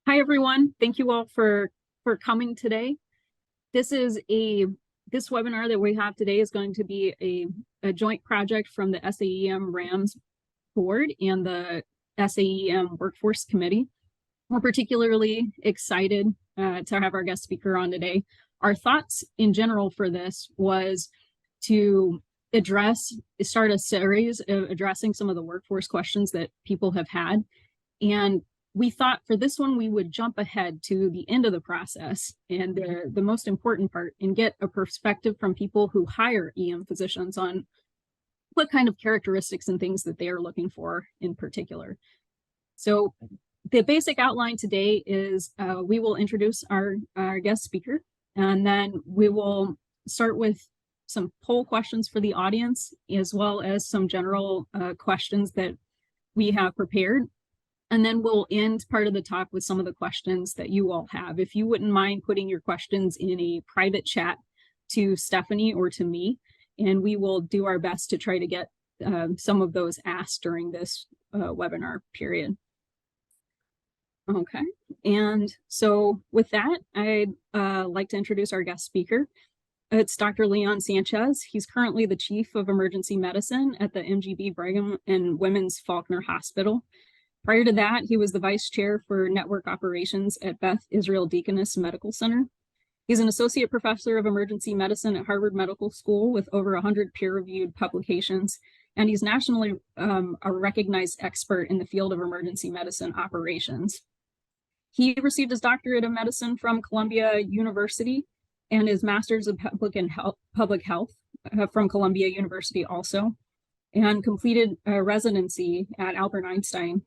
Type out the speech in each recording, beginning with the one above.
Hi, everyone. Thank you all for coming today. This webinar that we have today is going to be a joint project from the SAEM RAMS board and the SAEM Workforce Committee. We're particularly excited to have our guest speaker on today. Our thoughts in general for this was to start a series of addressing some of the workforce questions that people have had. And we thought for this one, we would jump ahead to the end of the process and the most important part and get a perspective from people who hire EM physicians on what kind of characteristics and things that they are looking for in particular. So the basic outline today is we will introduce our guest speaker, and then we will start with some poll questions for the audience, as well as some general questions that we have prepared. And then we'll end part of the talk with some of the questions that you all have. If you wouldn't mind putting your questions in a private chat to Stephanie or to me, and we will do our best to try to get some of those asked during this webinar period. Okay, and so with that, I'd like to introduce our guest speaker. It's Dr. Leon Sanchez. He's currently the Chief of Emergency Medicine at the MGB Brigham and Women's Faulkner Hospital. Prior to that, he was the Vice Chair for Network Operations at Beth Israel Deaconess Medical Center. He's an Associate Professor of Emergency Medicine at Harvard Medical School with over 100 peer-reviewed publications, and he's nationally a recognized expert in the field of emergency medicine operations. He received his doctorate of medicine from Columbia University and his master's of public health from Columbia University also, and completed a residency at Albert Einstein.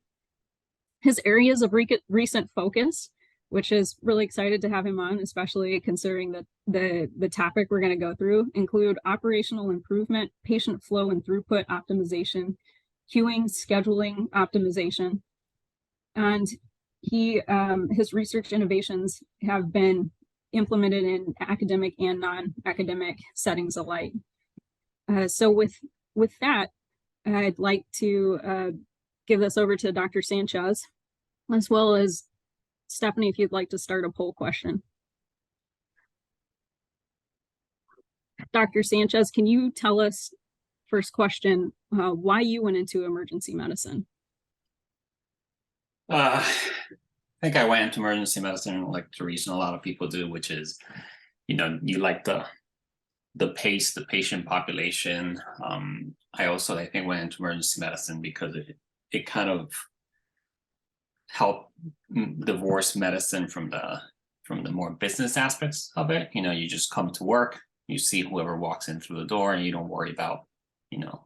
His areas of recent focus, which is really excited to have him on, especially considering that the topic we're going to go through, include operational improvement, patient flow and throughput optimization, queuing, scheduling optimization. And his research innovations have been implemented in academic and non-academic settings alike. So with that, I'd like to give this over to Dr. Sanchez, as well as Stephanie, if you'd like to start a poll question. Dr. Sanchez, can you tell us, first question, why you went into emergency medicine? I think I went into emergency medicine like the reason a lot of people do, which is, you like the pace, the patient population. I think went into emergency medicine because it kind of helped divorce medicine from the more business aspects of it. You just come to work, you see whoever walks in through the door, and you don't worry about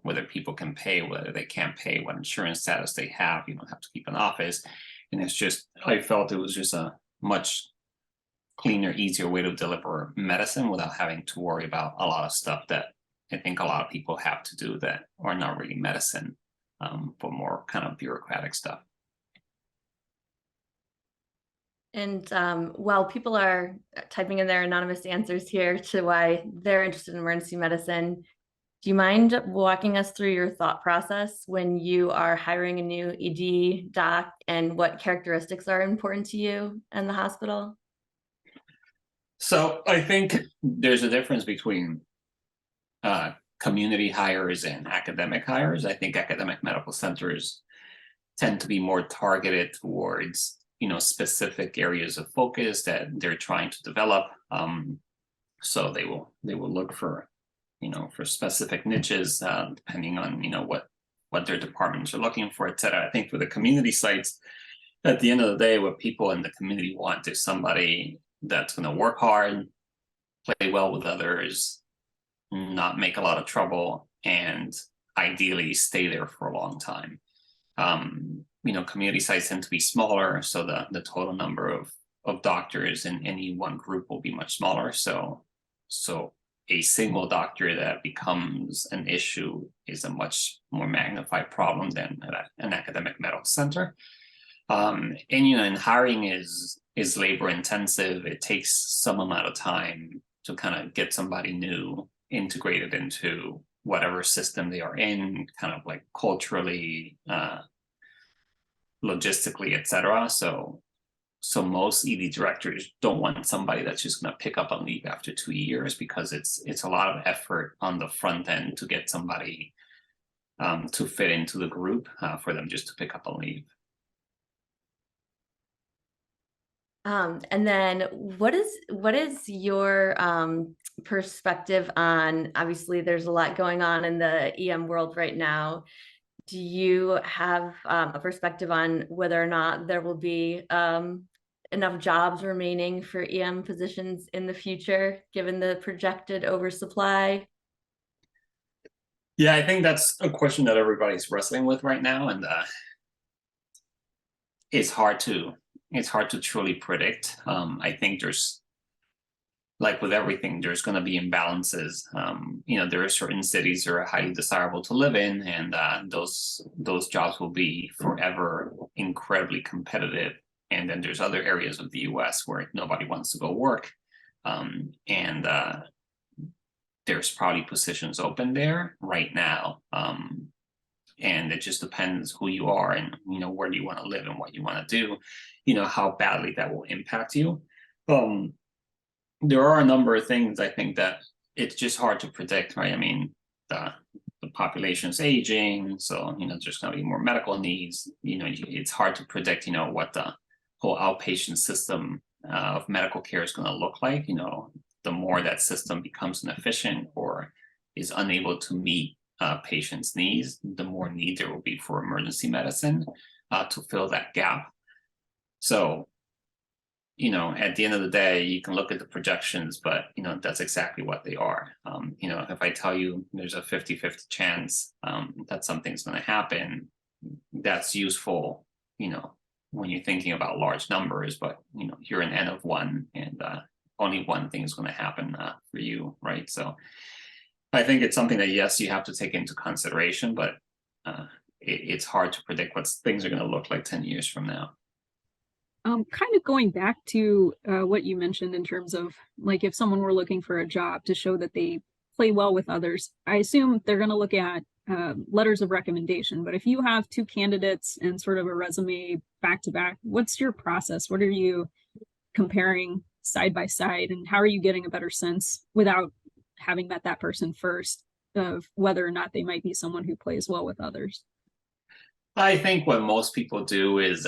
whether people can pay, whether they can't pay, what insurance status they have. You don't have to keep an office. And it's just, I felt it was just a much cleaner, easier way to deliver medicine without having to worry about a lot of stuff that I think a lot of people have to do that are not really medicine, but more kind of bureaucratic stuff. And while people are typing in their anonymous answers here to why they're interested in emergency medicine, do you mind walking us through your thought process when you are hiring a new ED doc and what characteristics are important to you and the hospital? So I think there's a difference between community hires and academic hires. I think academic medical centers tend to be more targeted towards specific areas of focus that they're trying to develop. So they will look for for specific niches, depending on what their departments are looking for, et cetera. I think for the community sites, at the end of the day, what people in the community want is somebody that's going to work hard, play well with others, not make a lot of trouble, and ideally stay there for a long time. Community sites tend to be smaller, so the total number of doctors in any one group will be much smaller. So a single doctor that becomes an issue is a much more magnified problem than an academic medical center. And hiring is labor intensive. It takes some amount of time to kind of get somebody new integrated into whatever system they are in, kind of like culturally, logistically, et cetera. So so most ED directors don't want somebody that's just going to pick up and leave after 2 years, because it's a lot of effort on the front end to get somebody to fit into the group for them just to pick up and leave. And then what is your perspective on, obviously there's a lot going on in the EM world right now. Do you have a perspective on whether or not there will be enough jobs remaining for EM positions in the future, given the projected oversupply? Yeah, I think that's a question that everybody's wrestling with right now, and it's hard to truly predict. I think there's, like with everything, there's going to be imbalances. There are certain cities that are highly desirable to live in, and those jobs will be forever incredibly competitive. And then there's other areas of the U.S. where nobody wants to go work, and there's probably positions open there right now. And it just depends who you are and where do you want to live and what you want to do, how badly that will impact you. There are a number of things I think that it's just hard to predict, right? I mean, the population's aging, so there's going to be more medical needs. It's hard to predict, what the whole outpatient system of medical care is going to look like. The more that system becomes inefficient or is unable to meet patients' needs, the more need there will be for emergency medicine to fill that gap. So at the end of the day, you can look at the projections, but that's exactly what they are. If I tell you there's a 50-50 chance that something's going to happen, that's useful when you're thinking about large numbers, but you're an N of one, and only one thing is going to happen for you, right? So I think it's something that, yes, you have to take into consideration, but it's hard to predict what things are going to look like 10 years from now. Kind of going back to what you mentioned in terms of, like, if someone were looking for a job to show that they play well with others, I assume they're going to look at letters of recommendation. But if you have two candidates and sort of a resume back to back, what's your process? What are you comparing side by side, and how are you getting a better sense, without having met that person first, of whether or not they might be someone who plays well with others? I think what most people do is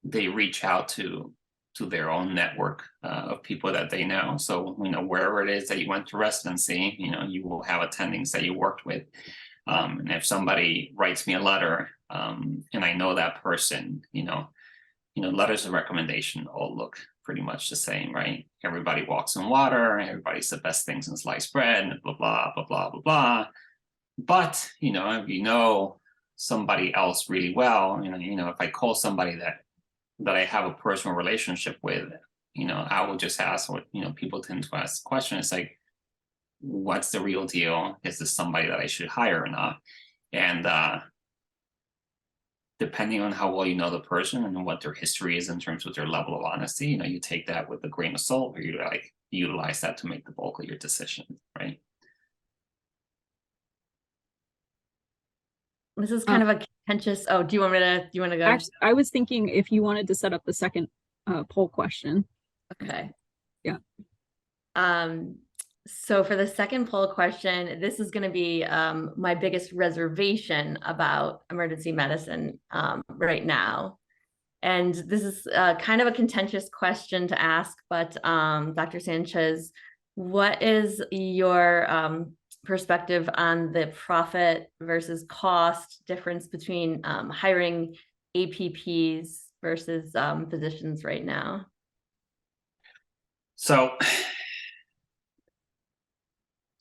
they reach out to their own network of people that they know. So, wherever it is that you went to residency, you will have attendings that you worked with. And if somebody writes me a letter and I know that person, letters of recommendation all look pretty much the same, right? Everybody walks in water, everybody's the best things in sliced bread, and blah, blah, blah, blah, blah, blah. But, if you know somebody else really well, if I call somebody that I have a personal relationship with, I will just ask what, people tend to ask the question. It's like, what's the real deal? Is this somebody that I should hire or not? And depending on how well you know the person and what their history is in terms of their level of honesty, you take that with a grain of salt, or you utilize that to make the bulk of your decision, right? This is kind of a contentious. Oh, do you want to go? Actually, I was thinking if you wanted to set up the second poll question. Okay. Yeah. So for the second poll question, this is going to be my biggest reservation about emergency medicine right now. And this is kind of a contentious question to ask, but Dr. Sanchez, what is your perspective on the profit versus cost difference between hiring APPs versus physicians right now? So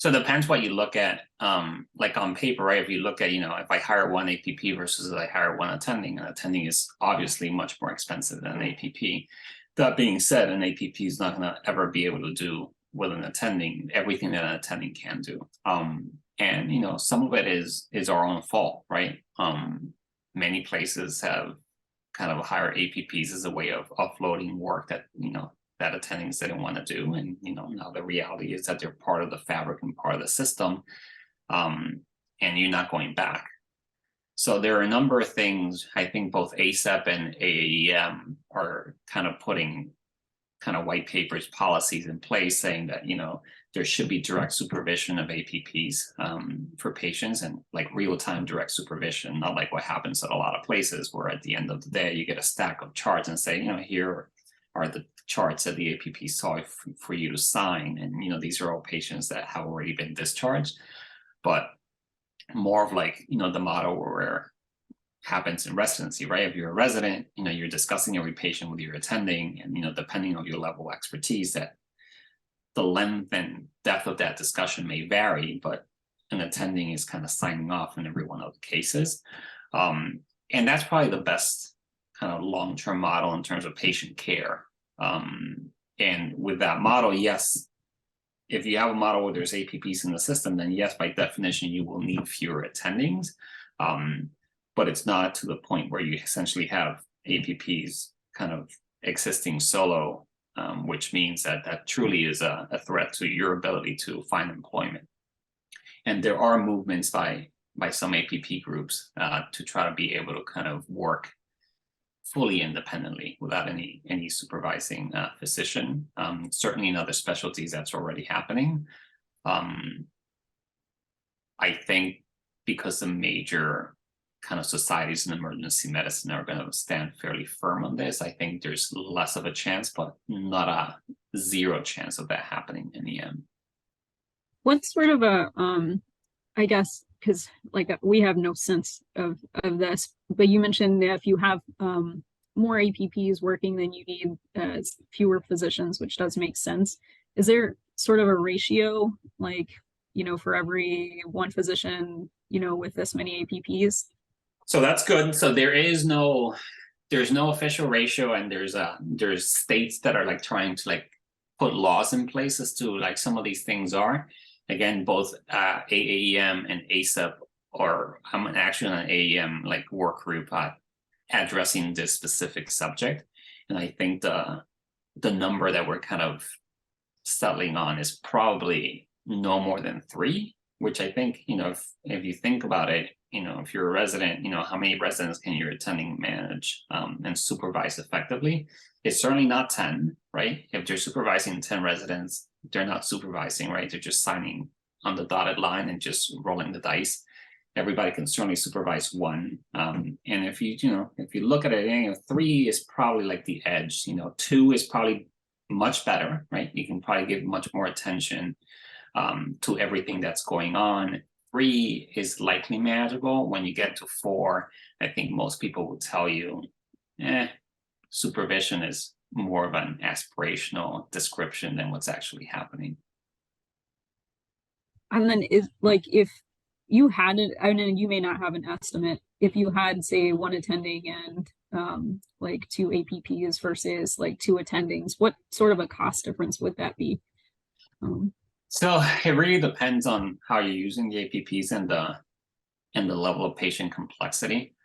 it depends what you look at. Like on paper, right? If you look at, if I hire one APP versus I hire one attending, an attending is obviously much more expensive than an APP. That being said, an APP is not going to ever be able to do with an attending everything that an attending can do. And some of it is our own fault, right? Many places have kind of hire APPs as a way of offloading work that that attendings didn't want to do, and now the reality is that they're part of the fabric and part of the system, and you're not going back. So there are a number of things. I think both ACEP and AAEM are kind of putting kind of white papers, policies in place saying that, there should be direct supervision of APPs for patients, and like real-time direct supervision, not like what happens at a lot of places where at the end of the day you get a stack of charts and say, here are the charts that the APP saw for you to sign, and these are all patients that have already been discharged. But more of like, the model where happens in residency, right? If you're a resident, you're discussing every patient with your attending, and depending on your level of expertise, that the length and depth of that discussion may vary, but an attending is kind of signing off in every one of the cases. And that's probably the best kind of long-term model in terms of patient care. And with that model, yes, if you have a model where there's APPs in the system, then yes, by definition, you will need fewer attendings. But it's not to the point where you essentially have APPs kind of existing solo, which means that truly is a threat to your ability to find employment. And there are movements by some APP groups to try to be able to kind of work fully independently without any supervising physician. Certainly in other specialties, that's already happening. I think because the major kind of societies in emergency medicine are going to stand fairly firm on this, I think there's less of a chance, but not a zero chance of that happening in the end. What's sort of a, I guess, because like we have no sense of this, but you mentioned that if you have more APPs working, then you need fewer physicians, which does make sense. Is there sort of a ratio, like, for every one physician, with this many APPs? So that's good. So there's no official ratio, and there's states that are like trying to like put laws in place as to like some of these things are. Again, both AAEM and ACEP, or I'm actually on an AAEM like work group addressing this specific subject. And I think the number that we're kind of settling on is probably no more than 3, which I think, if you think about it, if you're a resident, how many residents can your attending manage and supervise effectively? It's certainly not 10, right? If they're supervising 10 residents, they're not supervising, right? They're just signing on the dotted line and just rolling the dice. Everybody can certainly supervise 1. And if you look at it, 3 is probably like the edge. 2 is probably much better, right? You can probably give much more attention to everything that's going on. 3 is likely manageable. When you get to 4, I think most people will tell you, supervision is more of an aspirational description than what's actually happening. And then is like, if you had it, I know you may not have an estimate, if you had, say, 1 attending and like 2 APPs versus like 2 attendings, what sort of a cost difference would that be? So it really depends on how you're using the APPs and the level of patient complexity.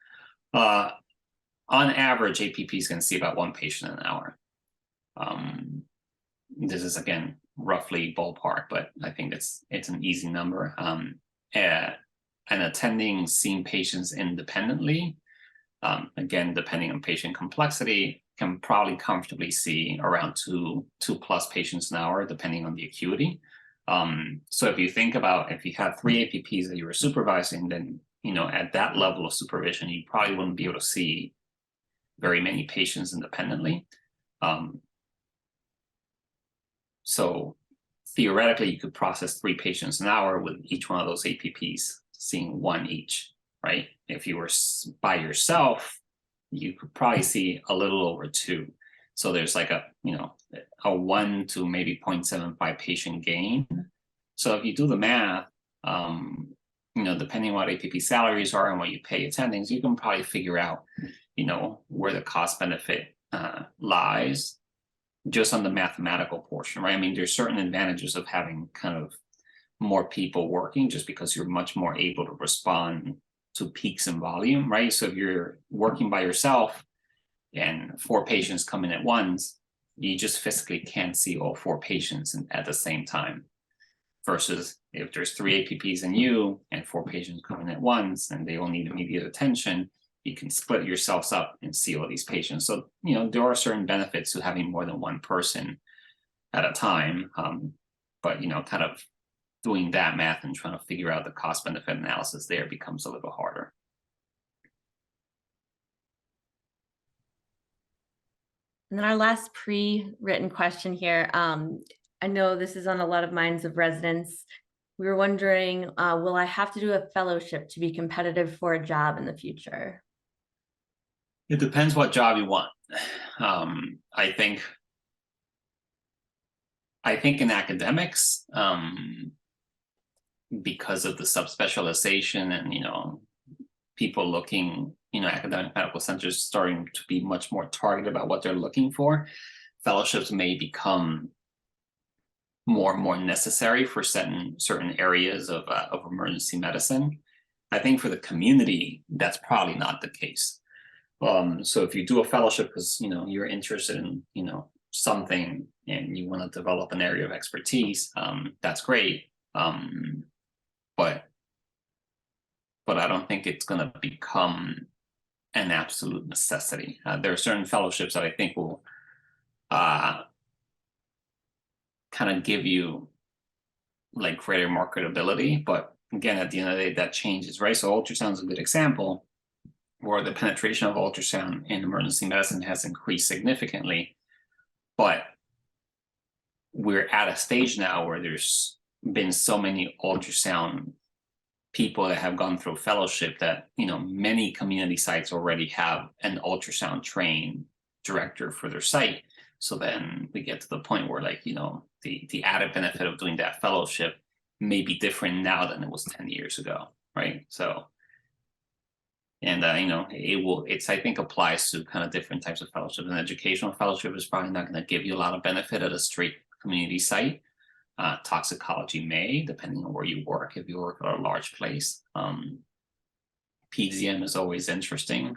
On average, APPs can see about 1 patient an hour. This is, again, roughly ballpark, but I think it's an easy number. And attending seeing patients independently, again, depending on patient complexity, can probably comfortably see around 2+ patients an hour, depending on the acuity. So if you think about, if you have 3 APPs that you were supervising, then at that level of supervision, you probably wouldn't be able to see very many patients independently. So theoretically, you could process 3 patients an hour with each one of those APPs seeing 1 each, right? If you were by yourself, you could probably see a little over 2. So there's like a 1 to maybe 0.75 patient gain. So if you do the math, depending on what APP salaries are and what you pay attendings, you can probably figure out, where the cost benefit lies just on the mathematical portion, right? I mean, there's certain advantages of having kind of more people working, just because you're much more able to respond to peaks in volume, right? So if you're working by yourself and 4 patients come in at once, you just physically can't see all 4 patients at the same time. versus if there's 3 APPs in you and 4 patients coming at once and they all need immediate attention, you can split yourselves up and see all these patients. So, there are certain benefits to having more than one person at a time. But, kind of doing that math and trying to figure out the cost benefit analysis there becomes a little harder. And then our last pre-written question here. I know this is on a lot of minds of residents. We were wondering, will I have to do a fellowship to be competitive for a job in the future? It depends what job you want. I think in academics, because of the subspecialization and people looking, academic medical centers starting to be much more targeted about what they're looking for, fellowships may become more and more necessary for certain areas of emergency medicine. I think for the community, that's probably not the case. So if you do a fellowship because you're interested in something and you want to develop an area of expertise, that's great. But I don't think it's going to become an absolute necessity. There are certain fellowships that I think will kind of give you like greater marketability, but again, at the end of the day, that changes, right? So ultrasound is a good example where the penetration of ultrasound in emergency medicine has increased significantly, but we're at a stage now where there's been so many ultrasound people that have gone through fellowship that many community sites already have an ultrasound trained director for their site. So then we get to the point where the added benefit of doing that fellowship may be different now than it was 10 years ago, right? So and it's I think applies to kind of different types of fellowship. An educational fellowship is probably not going to give you a lot of benefit at a straight community site. Toxicology may, depending on where you work, if you work at a large place. PGM is always interesting.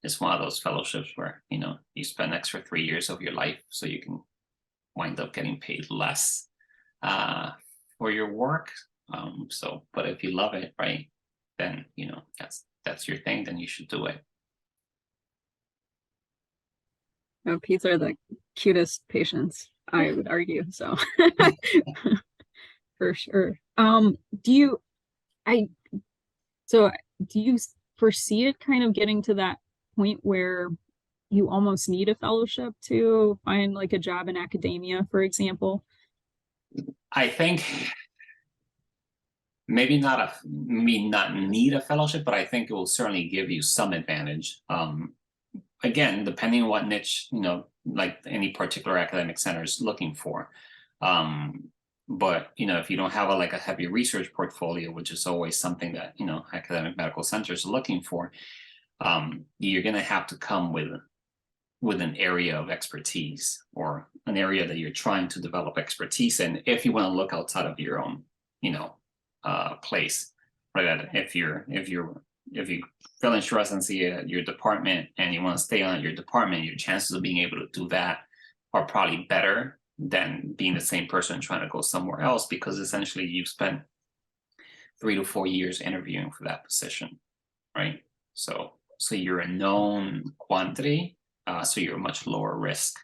It's one of those fellowships where you spend extra 3 years of your life so you can wind up getting paid less for your work. But if you love it, right, then that's your thing, then you should do it. Peds are the cutest patients, I would argue. So for sure. Do you foresee it kind of getting to that point where you almost need a fellowship to find like a job in academia, for example? I think maybe not need a fellowship, but I think it will certainly give you some advantage. Again, depending on what niche, like any particular academic center is looking for. But if you don't have a heavy research portfolio, which is always something that academic medical centers are looking for, you're going to have to come with an area of expertise or an area that you're trying to develop expertise in. If you want to look outside of your own, place, right? If you finish residency at your department and you want to stay on at your department, your chances of being able to do that are probably better than being the same person trying to go somewhere else, because essentially you've spent 3 to 4 years interviewing for that position, right? So you're a known quantity, so you're a much lower risk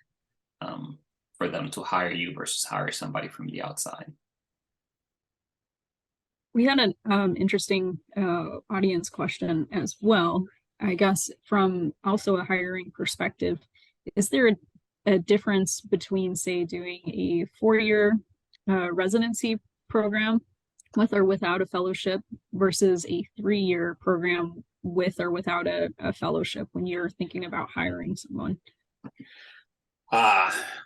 for them to hire you versus hire somebody from the outside. We had an interesting audience question as well, I guess, from also a hiring perspective. Is there a difference between, say, doing a 4-year residency program with or without a fellowship versus a 3-year program with or without a fellowship when you're thinking about hiring someone?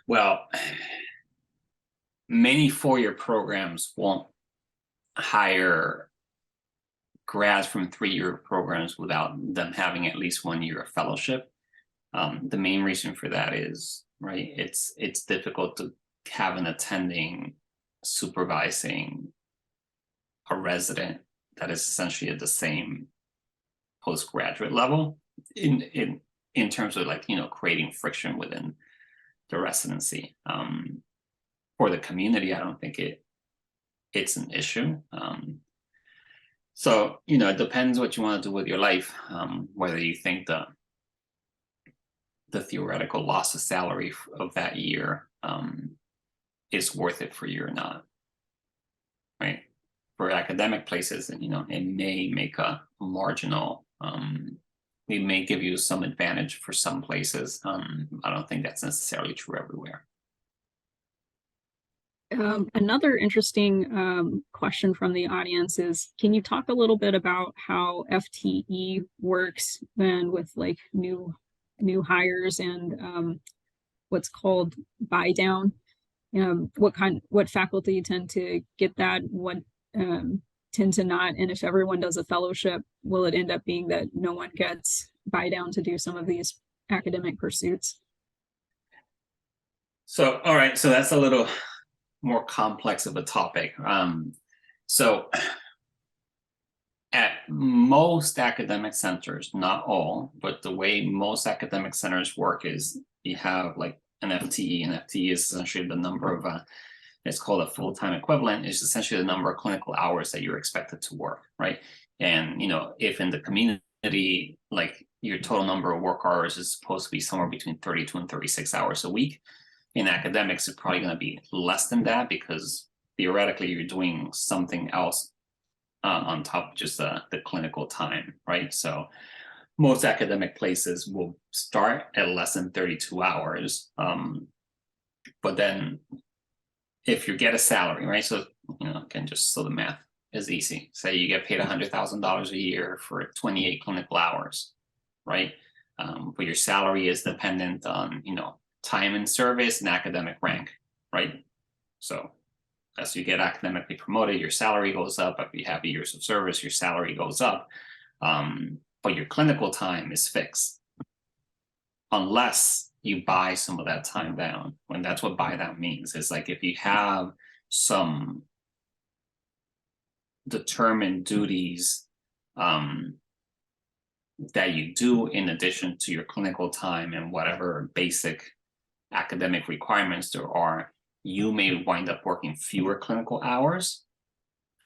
Well, many 4-year programs won't hire grads from 3-year programs without them having at least 1 year of fellowship. The main reason for that is, right, it's difficult to have an attending supervising a resident that is essentially at the same postgraduate level in terms of creating friction within the residency. For the community, I don't think it it's an issue. So, you know, it depends what you want to do with your life, whether you think the theoretical loss of salary of that year is worth it for you or not, right? For academic places, and you know, it may make a marginal, it may give you some advantage for some places. I don't think that's necessarily true everywhere. Another interesting question from the audience is, can you talk a little bit about how FTE works then with like new hires and what's called buy down? What faculty tend to get that, what tend to not, and if everyone does a fellowship, will it end up being that no one gets buy down to do some of these academic pursuits? So, all right, so that's a little more complex of a topic. So at most academic centers, not all, but the way most academic centers work is you have like an FTE, and FTE is essentially the number of, it's called a full-time equivalent, is essentially the number of clinical hours that you're expected to work, right? And, you know, if in the community, like your total number of work hours is supposed to be somewhere between 32 and 36 hours a week, in academics, it's probably going to be less than that because theoretically you're doing something else on top of just the clinical time, right? So most academic places will start at less than 32 hours. But then if you get a salary, right? So, you know, again, just so the math is easy. Say you get paid $100,000 a year for 28 clinical hours, right? But your salary is dependent on, you know, time in service and academic rank, right? So as you get academically promoted, your salary goes up. If you have years of service, your salary goes up. But your clinical time is fixed unless you buy some of that time down. And that's what buy down means. It's like if you have some determined duties that you do in addition to your clinical time and whatever basic academic requirements there are, you may wind up working fewer clinical hours.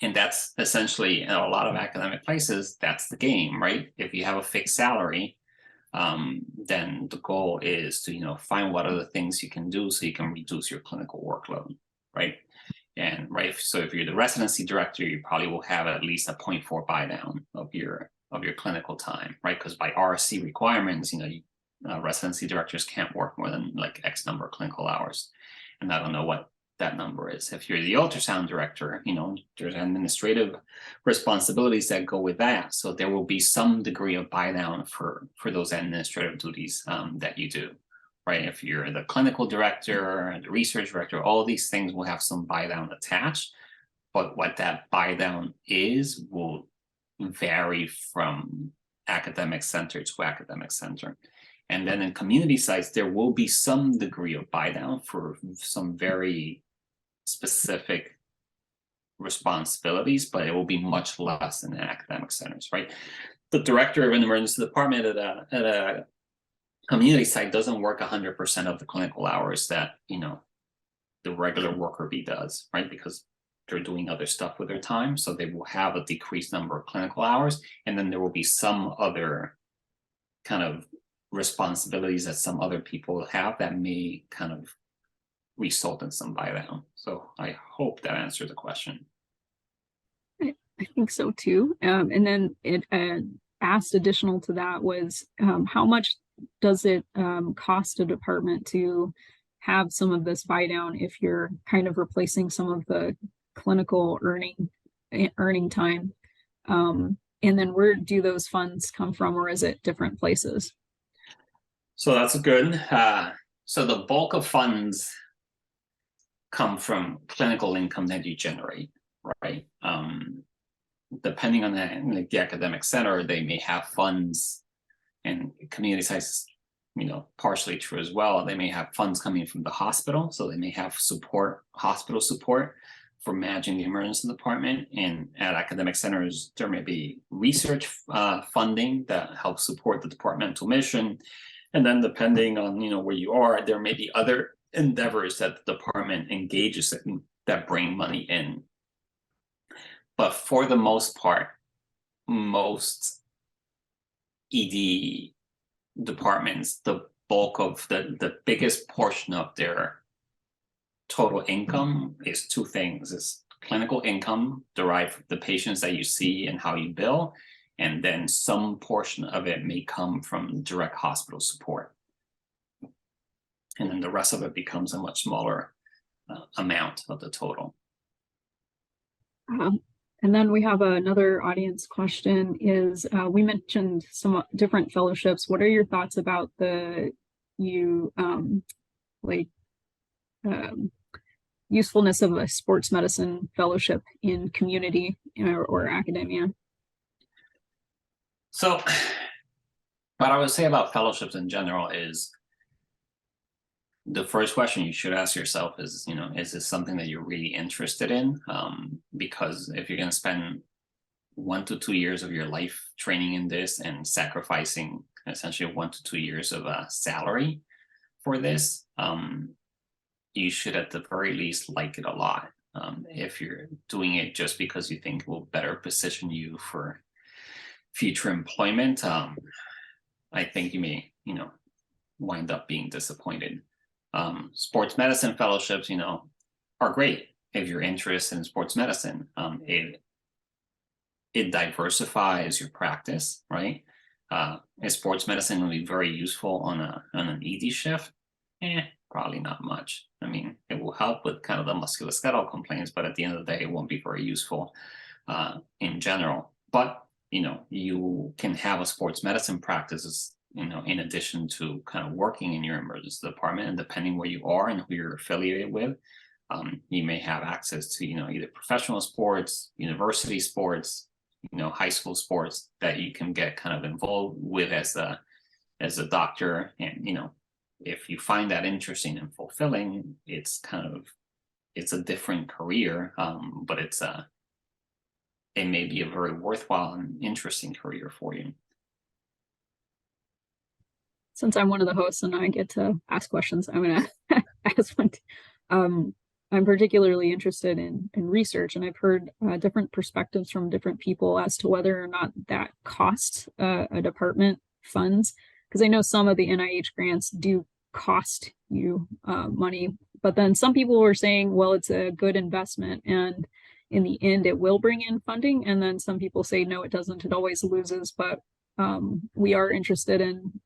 And that's essentially, in a lot of academic places, that's the game, right? If you have a fixed salary, then the goal is to, you know, find what other things you can do so you can reduce your clinical workload, right? And right, so if you're the residency director, you probably will have at least a 0.4 buy down of your clinical time, right? Because by RC requirements, you know, residency directors can't work more than like X number of clinical hours. And I don't know what that number is. If you're the ultrasound director, you know, there's administrative responsibilities that go with that. So there will be some degree of buy down for those administrative duties that you do, right? If you're the clinical director, the research director, all these things will have some buy down attached. But what that buy down is will vary from academic center to academic center. And then in community sites, there will be some degree of buy down for some very specific responsibilities, but it will be much less than academic centers, right? The director of an emergency department at a community site doesn't work 100% of the clinical hours that, you know, the regular worker bee does, right? Because they're doing other stuff with their time. So they will have a decreased number of clinical hours. And then there will be some other kind of responsibilities that some other people have that may kind of result in some buy down. So I hope that answered the question. I think so too. And then it asked additional to that was how much does it cost a department to have some of this buy down if you're kind of replacing some of the clinical earning time? And then where do those funds come from, or is it different places? So that's a good. So the bulk of funds come from clinical income that you generate, right? Depending on the academic center, they may have funds, and community sites, you know, partially true as well. They may have funds coming from the hospital, so they may have hospital support for managing the emergency department. And at academic centers, there may be research funding that helps support the departmental mission. And then depending on, you know, where you are, there may be other endeavors that the department engages in that bring money in. But for the most part, most ED departments, the bulk of the biggest portion of their total income is two things: is clinical income derived from the patients that you see and how you bill, and then some portion of it may come from direct hospital support. And then the rest of it becomes a much smaller amount of the total. And then we have another audience question is, we mentioned some different fellowships. What are your thoughts about the usefulness of a sports medicine fellowship in community or academia? So what I would say about fellowships in general is, the first question you should ask yourself is, is this something that you're really interested in? Because if you're going to spend 1 to 2 years of your life training in this and sacrificing essentially 1 to 2 years of a salary for this, you should at the very least like it a lot. If you're doing it just because you think it will better position you for future employment, I think you may, wind up being disappointed. Sports medicine fellowships, are great if you're interested in sports medicine. It diversifies your practice, right? Is sports medicine going to be very useful on an ED shift? Probably not much. I mean, it will help with kind of the musculoskeletal complaints, but at the end of the day, it won't be very useful in general. But you can have a sports medicine practice, in addition to kind of working in your emergency department, and depending where you are and who you're affiliated with, you may have access to, either professional sports, university sports, high school sports that you can get kind of involved with as a doctor. And, if you find that interesting and fulfilling, it's a different career, but it may be a very worthwhile and interesting career for you. Since I'm one of the hosts and I get to ask questions, I'm going to ask one. I'm particularly interested in research, and I've heard different perspectives from different people as to whether or not that costs a department funds. Because I know some of the NIH grants do cost you money, but then some people were saying, well, it's a good investment, and in the end, it will bring in funding. And then some people say, no, it doesn't. It always loses. But we are interested in,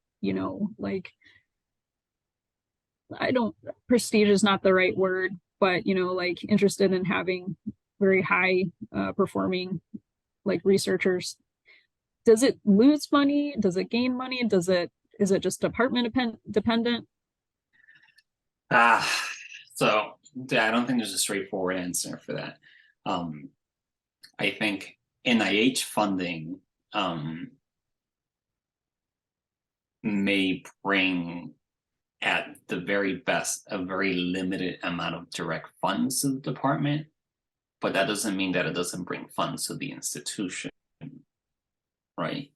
prestige is not the right word, but, interested in having very high performing, researchers. Does it lose money? Does it gain money? Is it just department dependent? So I don't think there's a straightforward answer for that. I think NIH funding may bring, at the very best, a very limited amount of direct funds to the department, but that doesn't mean that it doesn't bring funds to the institution, right?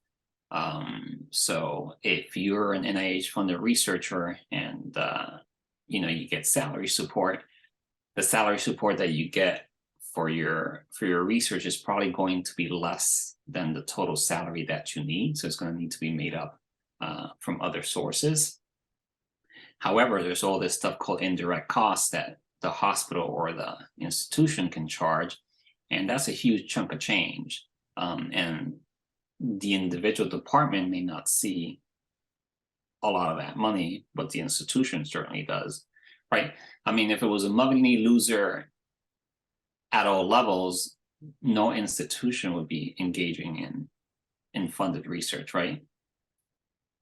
So if you're an NIH funded researcher and you get salary support, the salary support that you get for your research is probably going to be less than the total salary that you need. So it's going to need to be made up from other sources. However, there's all this stuff called indirect costs that the hospital or the institution can charge, and that's a huge chunk of change. And the individual department may not see a lot of that money, but the institution certainly does, right? I mean, if it was a money loser at all levels, no institution would be engaging in funded research, right?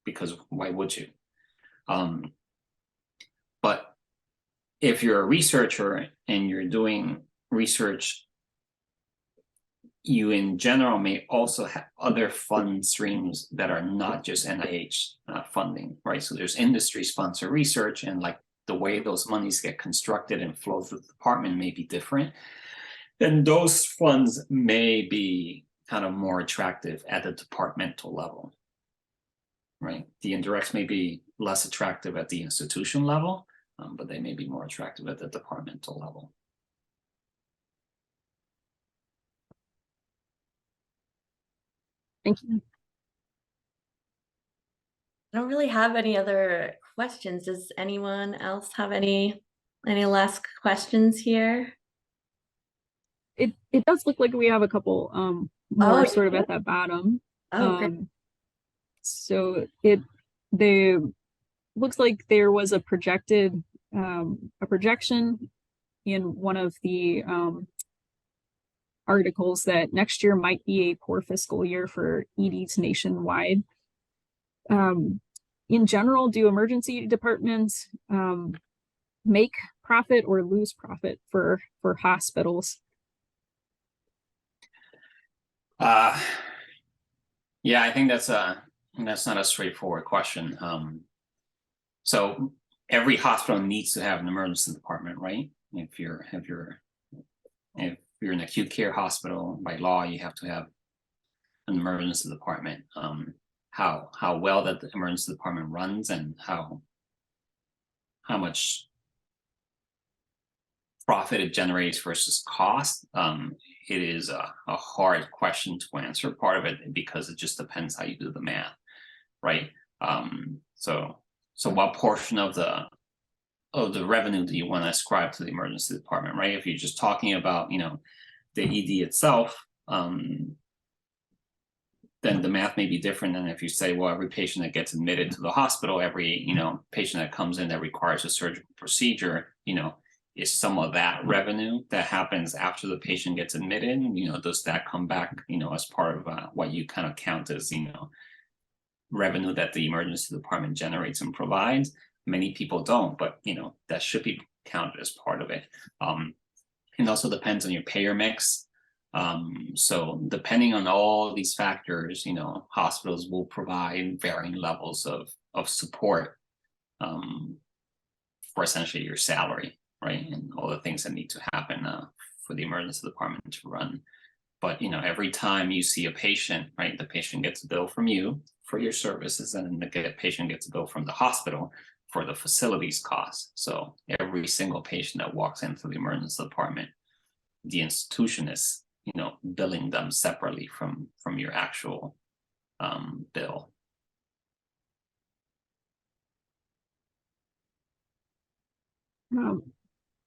Because why would you? But if you're a researcher and you're doing research, you in general may also have other fund streams that are not just NIH funding, right? So there's industry sponsored research, and the way those monies get constructed and flow through the department may be different. Then those funds may be kind of more attractive at the departmental level, right? The indirects may be less attractive at the institution level, but they may be more attractive at the departmental level. Thank you. I don't really have any other questions. Does anyone else have any last questions here? It does look like we have a couple more Oh, sort of at the bottom. Oh, great. So they looks like there was a projection in one of the articles that next year might be a poor fiscal year for EDs nationwide. In general, do emergency departments make profit or lose profit for hospitals? Yeah, I think that's not a straightforward question. So every hospital needs to have an emergency department, right? If you're an acute care hospital, by law, you have to have an emergency department. How well that the emergency department runs and how much profit it generates versus cost, it is a hard question to answer. Part of it because it just depends how you do the math, right? So what portion of the revenue do you want to ascribe to the emergency department, right? If you're just talking about, the ED itself, then the math may be different than if you say, well, every patient that gets admitted to the hospital, every, patient that comes in that requires a surgical procedure, is some of that revenue that happens after the patient gets admitted, does that come back, as part of what you kind of count as, revenue that the emergency department generates and provides? Many people don't, but, that should be counted as part of it. It also depends on your payer mix. So depending on all these factors, hospitals will provide varying levels of support for essentially your salary, right? And all the things that need to happen for the emergency department to run. But, every time you see a patient, right, the patient gets a bill from you for your services, and the patient gets a bill from the hospital for the facilities costs. So every single patient that walks into the emergency department, the institution is, billing them separately from your actual bill.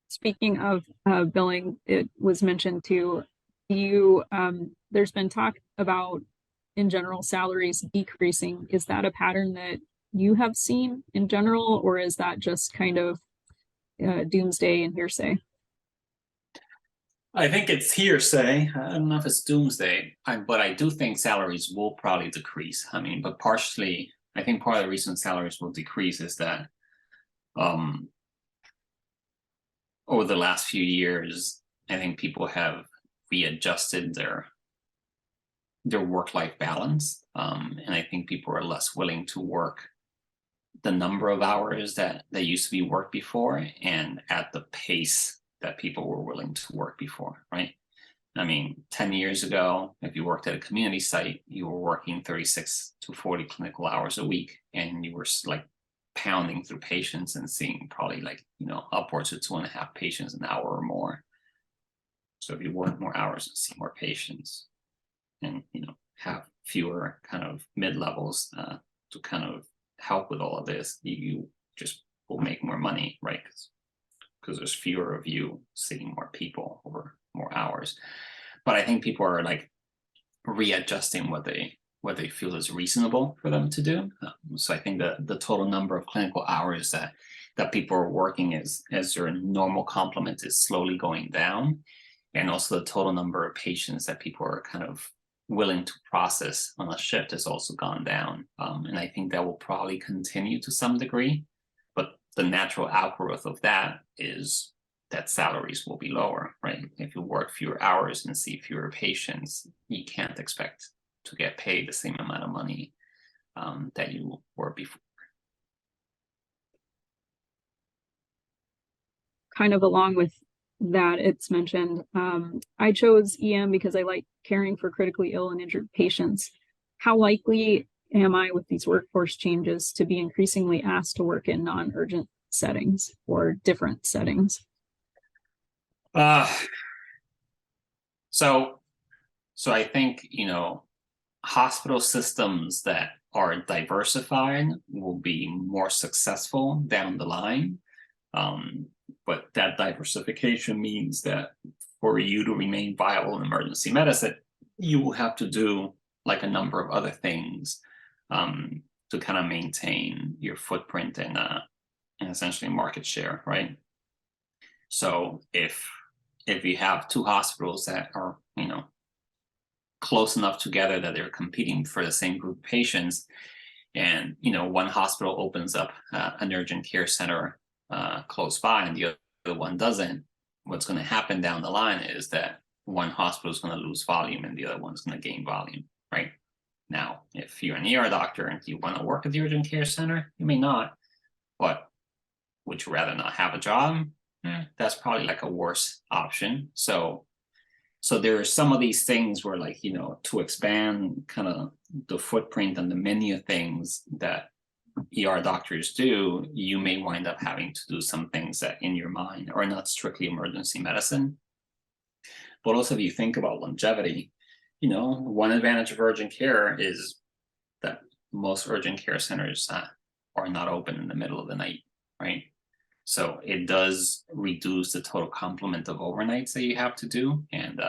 Speaking of billing, it was mentioned too, there's been talk about, in general, salaries decreasing. Is that a pattern that you have seen in general, or is that just kind of doomsday and hearsay? I think it's hearsay. I don't know if it's doomsday, but I do think salaries will probably decrease. But partially, I think part of the reason salaries will decrease is that over the last few years, I think people have readjusted their work-life balance, and I think people are less willing to work the number of hours that they used to be worked before, and at the pace that people were willing to work before, right? 10 years ago, if you worked at a community site, you were working 36 to 40 clinical hours a week, and you were like pounding through patients and seeing probably upwards of 2.5 patients an hour or more. So if you work more hours and see more patients, and have fewer kind of mid-levels to kind of help with all of this, you just will make more money, right? Because there's fewer of you seeing more people over more hours. But I think people are like readjusting what they feel is reasonable for them to do. So I think the total number of clinical hours that people are working as their normal complement is slowly going down. And also the total number of patients that people are kind of willing to process on a shift has also gone down. And I think that will probably continue to some degree. But the natural outgrowth of that is that salaries will be lower, right? If you work fewer hours and see fewer patients, you can't expect to get paid the same amount of money that you were before. Kind of along with that, it's mentioned, I chose EM because I like caring for critically ill and injured patients. How likely am I, with these workforce changes, to be increasingly asked to work in non-urgent settings or different settings? So I think, hospital systems that are diversified will be more successful down the line. But that diversification means that for you to remain viable in emergency medicine, you will have to do like a number of other things to kind of maintain your footprint and essentially market share, right? So if you have two hospitals that are, you know, close enough together that they're competing for the same group of patients, and you know, one hospital opens up an urgent care center close by and the other one doesn't, what's going to happen down the line is that one hospital is going to lose volume and the other one's going to gain volume, right? Now, if you're an ER doctor and you want to work at the urgent care center, you may not, but would you rather not have a job? That's probably like a worse option. So there are some of these things where, like, you know, to expand kind of the footprint and the menu of things that ER doctors do, you may wind up having to do some things that in your mind are not strictly emergency medicine. But also, if you think about longevity, you know, one advantage of urgent care is that most urgent care centers are not open in the middle of the night, right? So it does reduce the total complement of overnights that you have to do. And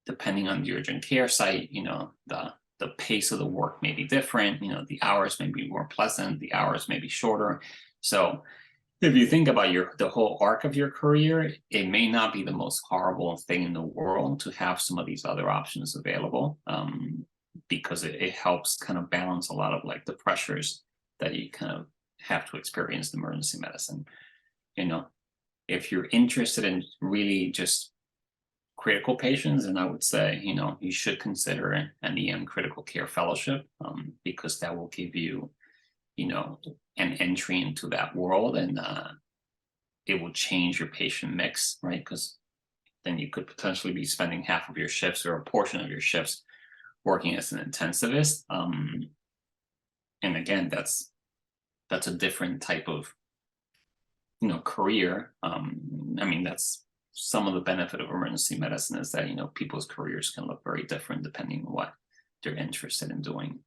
depending on the urgent care site, you know, the pace of the work may be different. You know, the hours may be more pleasant, the hours may be shorter. So if you think about the whole arc of your career, it may not be the most horrible thing in the world to have some of these other options available, because it helps kind of balance a lot of like the pressures that you kind of have to experience in emergency medicine. You know, if you're interested in really just critical patients, and I would say, you know, you should consider an EM critical care fellowship, because that will give you, you know, an entry into that world, and it will change your patient mix, right? Because then you could potentially be spending half of your shifts or a portion of your shifts working as an intensivist. And again, that's a different type of, you know, career. I mean, that's some of the benefit of emergency medicine, is that, you know, people's careers can look very different depending on what they're interested in doing.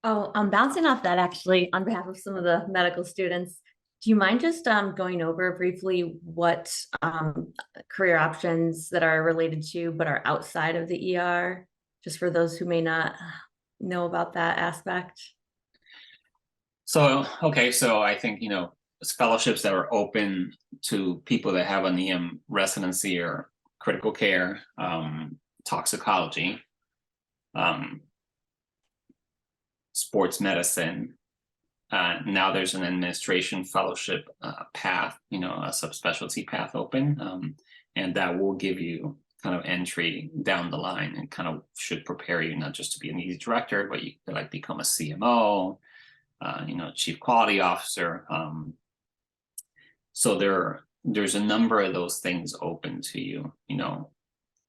Oh, I'm bouncing off that actually on behalf of some of the medical students. Do you mind just going over briefly what career options that are related to but are outside of the ER, just for those who may not know about that aspect? So, okay, so I think, you know, fellowships that are open to people that have an EM residency or critical care, toxicology, sports medicine. Now there's an administration fellowship path, you know, a subspecialty path open, and that will give you kind of entry down the line and kind of should prepare you not just to be an ED director, but you could like become a CMO, you know, chief quality officer. So there's a number of those things open to you. You know,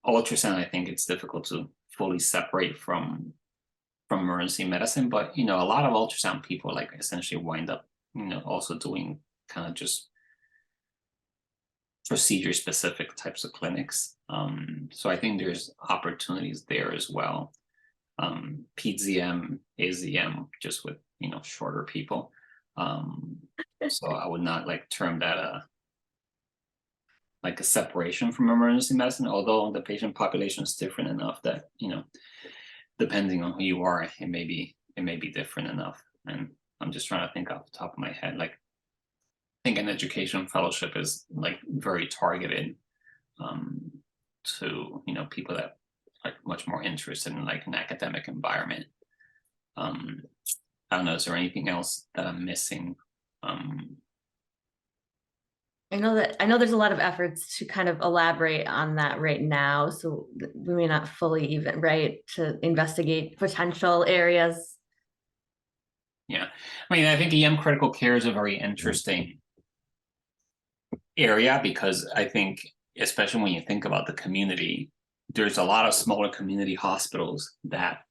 ultrasound, I think it's difficult to fully separate from emergency medicine, but you know, a lot of ultrasound people like essentially wind up, you know, also doing kind of just procedure specific types of clinics. So I think there's opportunities there as well. PZM, AZM, just with, you know, shorter people. So I would not like term that like a separation from emergency medicine, although the patient population is different enough that, you know, depending on who you are, it may be different enough. And I'm just trying to think off the top of my head, like I think an education fellowship is like very targeted to, you know, people that are much more interested in like an academic environment. I don't know, is there anything else that I'm missing? I know there's a lot of efforts to kind of elaborate on that right now, so we may not fully even to investigate potential areas. Yeah, I mean, I think EM critical care is a very interesting area, because I think, especially when you think about the community, there's a lot of smaller community hospitals that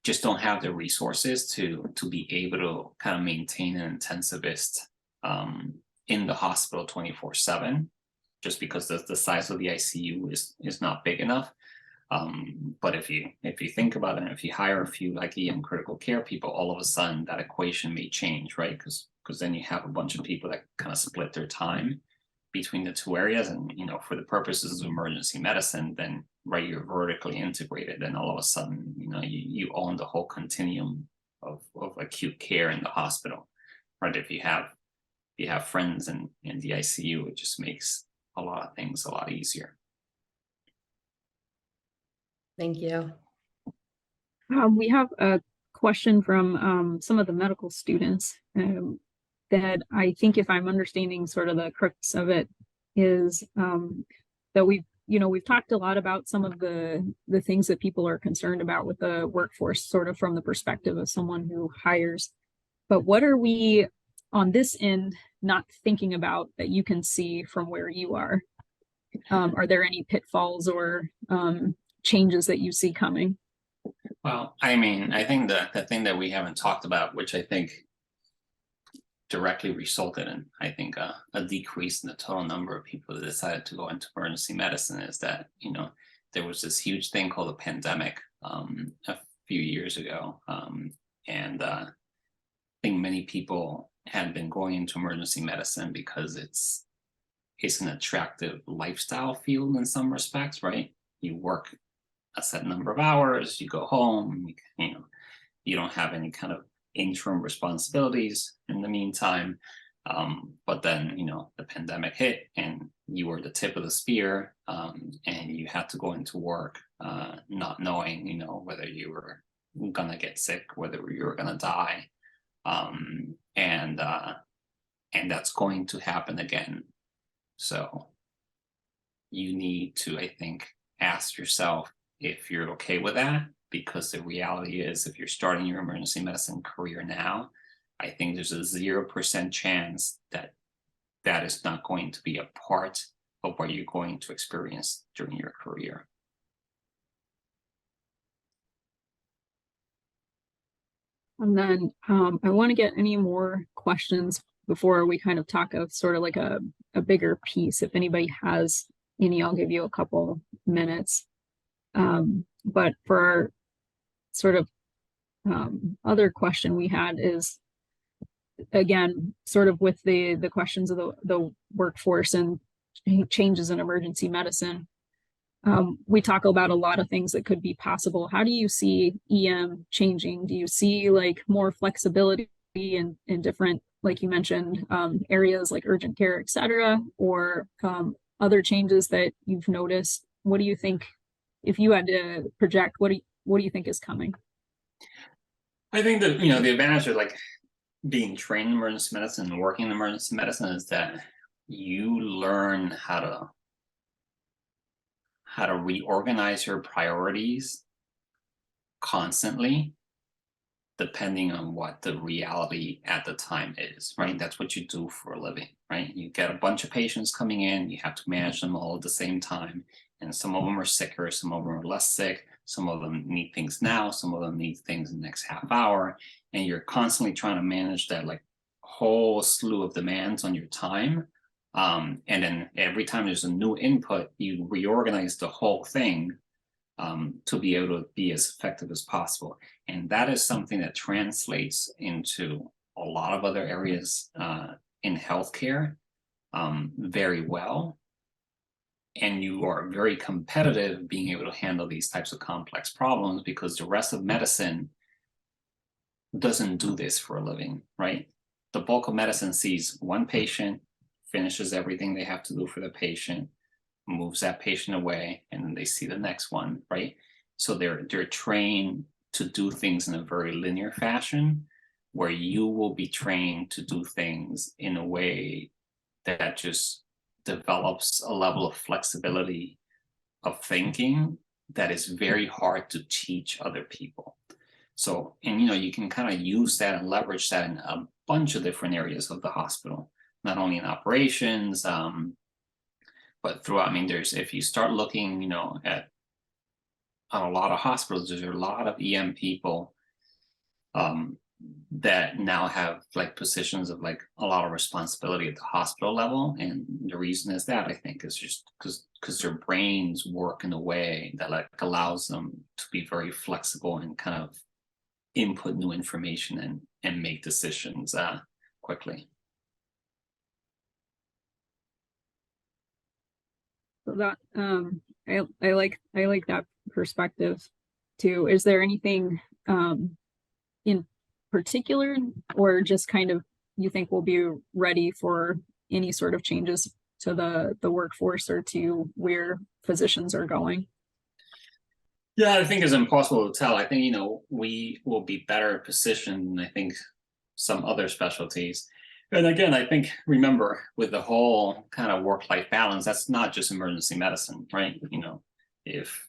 just don't have the resources to be able to kind of maintain an intensivist in the hospital 24/7, just because the size of the ICU is not big enough. But if you think about it, if you hire a few like EM critical care people, all of a sudden that equation may change, right? Because then you have a bunch of people that kind of split their time between the two areas, and for the purposes of emergency medicine, then right, you're vertically integrated, and all of a sudden you own the whole continuum of acute care in the hospital, right? If you have friends in the ICU, it just makes a lot of things a lot easier. Thank you. We have a question from some of the medical students that I think, if I'm understanding sort of the crux of it, is that we've talked a lot about some of the things that people are concerned about with the workforce, sort of from the perspective of someone who hires. But what are we on this end not thinking about that you can see from where you are? Are there any pitfalls or changes that you see coming? Well, I mean, I think the thing that we haven't talked about, which I think directly resulted in, I think, a decrease in the total number of people that decided to go into emergency medicine, is that, there was this huge thing called a pandemic a few years ago. And I think many people had been going into emergency medicine because it's an attractive lifestyle field in some respects, right? You work a set number of hours, you go home, you don't have any kind of interim responsibilities in the meantime. But then, the pandemic hit and you were the tip of the spear, and you had to go into work not knowing, whether you were gonna get sick, whether you were gonna die. And that's going to happen again. So you need to, I think, ask yourself if you're okay with that, because the reality is, if you're starting your emergency medicine career now, I think there's a 0% chance that that is not going to be a part of what you're going to experience during your career. And then I want to get any more questions before we kind of talk of sort of like a bigger piece. If anybody has any, I'll give you a couple minutes. But for our sort of other question we had is, again, sort of with the questions of the workforce and changes in emergency medicine. We talk about a lot of things that could be possible. How do you see EM changing? Do you see like more flexibility in different, like you mentioned, areas like urgent care, et cetera, or other changes that you've noticed? What do you think, if you had to project, what do you think is coming? I think that, the advantage of like being trained in emergency medicine and working in emergency medicine is that you learn how to reorganize your priorities constantly, depending on what the reality at the time is, right? That's what you do for a living, right? You get a bunch of patients coming in, you have to manage them all at the same time. And some of them are sicker, some of them are less sick, some of them need things now, some of them need things in the next half hour. And you're constantly trying to manage that like whole slew of demands on your time. And then every time there's a new input, you reorganize the whole thing to be able to be as effective as possible. And that is something that translates into a lot of other areas in healthcare very well. And you are very competitive being able to handle these types of complex problems, because the rest of medicine doesn't do this for a living, right? The bulk of medicine sees one patient, finishes everything they have to do for the patient, moves that patient away, and then they see the next one, right? So they're trained to do things in a very linear fashion, where you will be trained to do things in a way that just develops a level of flexibility of thinking that is very hard to teach other people. So, and you can kind of use that and leverage that in a bunch of different areas of the hospital, not only in operations, but throughout. I mean, if you start looking, at a lot of hospitals, there's a lot of EM people that now have like positions of like a lot of responsibility at the hospital level. And the reason is that I think is just because their brains work in a way that like allows them to be very flexible and kind of input new information and make decisions quickly. So that I like that perspective too. Is there anything in particular, or just kind of you think we'll be ready for any sort of changes to the workforce or to where physicians are going? Yeah, I think it's impossible to tell. I think, we will be better positioned than I think some other specialties. And again, I think, remember, with the whole kind of work-life balance, that's not just emergency medicine, right? If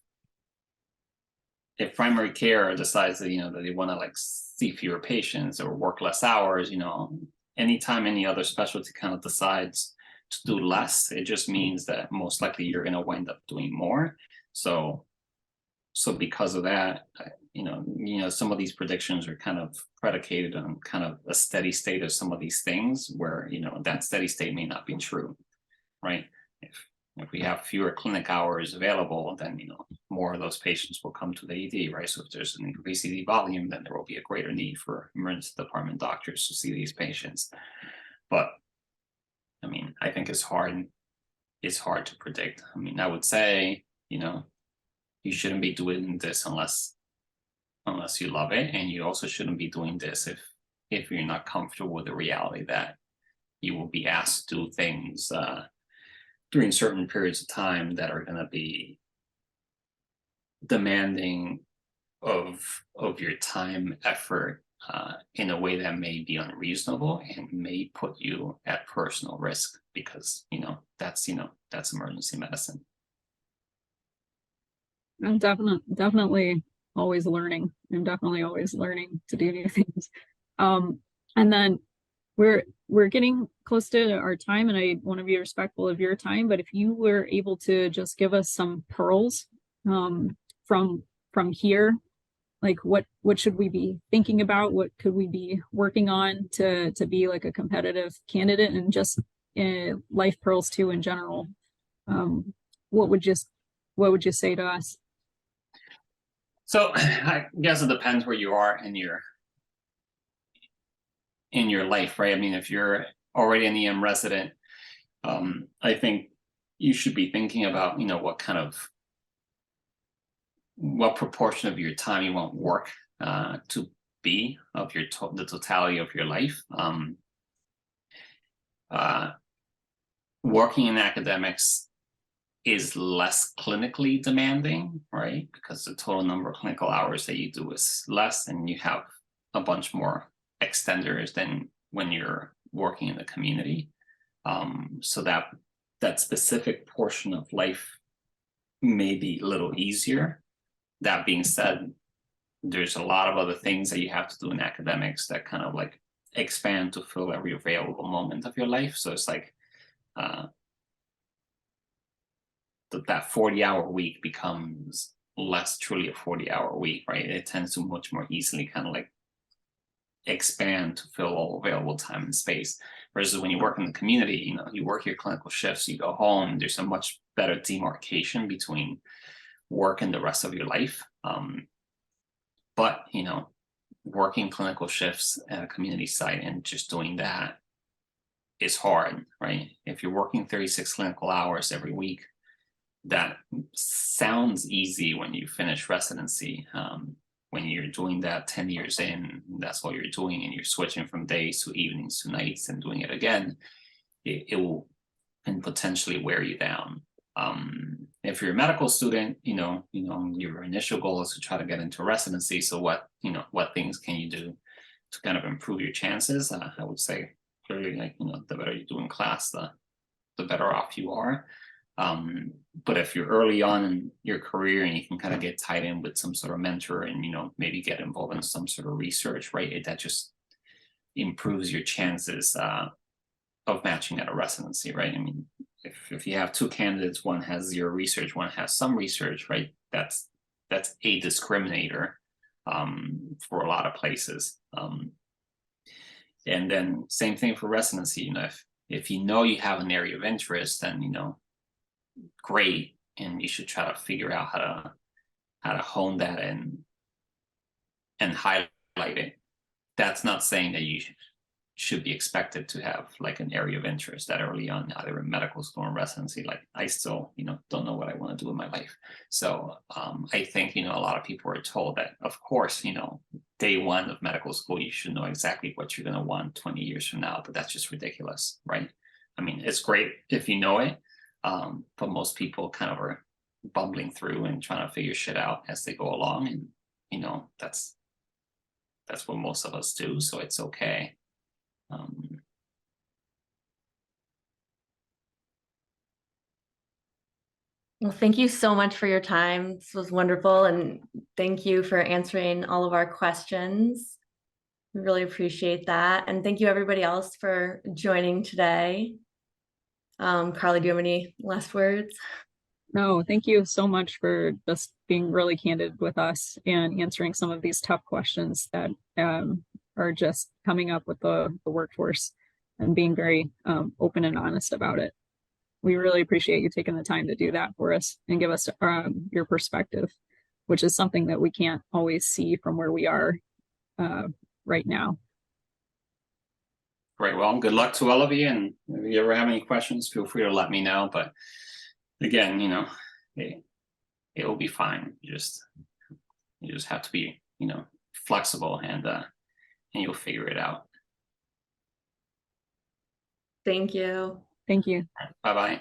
primary care decides that, that they want to like see fewer patients or work less hours, anytime any other specialty kind of decides to do less, it just means that most likely you're going to wind up doing more. So because of that, some of these predictions are kind of predicated on kind of a steady state of some of these things where, that steady state may not be true, right? If we have fewer clinic hours available, then, more of those patients will come to the ED, right? So if there's an increased ED volume, then there will be a greater need for emergency department doctors to see these patients. But I mean, I think it's hard to predict. I mean, I would say, you shouldn't be doing this unless you love it, and you also shouldn't be doing this if you're not comfortable with the reality that you will be asked to do things during certain periods of time that are going to be demanding of your time, effort, in a way that may be unreasonable and may put you at personal risk, because that's emergency medicine. I'm definitely always learning. I'm definitely always learning to do new things. And then we're getting close to our time, and I want to be respectful of your time, but if you were able to just give us some pearls from here, like what should we be thinking about? What could we be working on to be like a competitive candidate, and just life pearls too in general? What would you say to us? So I guess it depends where you are in your life, right? I mean, if you're already an EM resident, I think you should be thinking about, what proportion of your time you want work to be of the totality of your life. Working in academics is less clinically demanding, right? Because the total number of clinical hours that you do is less, and you have a bunch more extenders than when you're working in the community. So that specific portion of life may be a little easier. That being said, there's a lot of other things that you have to do in academics that kind of like expand to fill every available moment of your life. So it's like that 40-hour week becomes less truly a 40-hour week, right? It tends to much more easily kind of like expand to fill all available time and space. Versus when you work in the community, you work your clinical shifts, you go home, there's a much better demarcation between work and the rest of your life. But working clinical shifts at a community site and just doing that is hard, right? If you're working 36 clinical hours every week, that sounds easy when you finish residency. When you're doing that 10 years in, that's what you're doing, and you're switching from days to evenings to nights and doing it again, it will and potentially wear you down. If you're a medical student, your initial goal is to try to get into residency. So what things can you do to kind of improve your chances? I would say clearly, the better you do in class, the better off you are. But if you're early on in your career and you can kind of get tied in with some sort of mentor and, maybe get involved in some sort of research, right? That just improves your chances of matching at a residency, right? I mean, if you have two candidates, one has zero research, one has some research, right? That's a discriminator for a lot of places. And then same thing for residency, you know, if you know you have an area of interest, then, you know, great, and you should try to figure out how to hone that and highlight it. That's not saying that you should be expected to have like an area of interest that early on, either in medical school or residency. Like I still, you know, don't know what I want to do in my life. So I think, you know, a lot of people are told that, of course, you know, day one of medical school, you should know exactly what you're going to want 20 years from now, but that's just ridiculous, right? I mean, it's great if you know it, but most people kind of are bumbling through and trying to figure shit out as they go along. And, you know, that's what most of us do. So it's okay. Well, thank you so much for your time. This was wonderful, and thank you for answering all of our questions. We really appreciate that. And thank you everybody else for joining today. Carly, do you have any last words? No, thank you so much for just being really candid with us and answering some of these tough questions that are just coming up with the workforce, and being very open and honest about it. We really appreciate you taking the time to do that for us and give us your perspective, which is something that we can't always see from where we are right now. Great. Well, good luck to all of you. And if you ever have any questions, feel free to let me know. But again, you know, it will be fine. You just have to be, you know, flexible, and you'll figure it out. Thank you. Thank you. Bye-bye.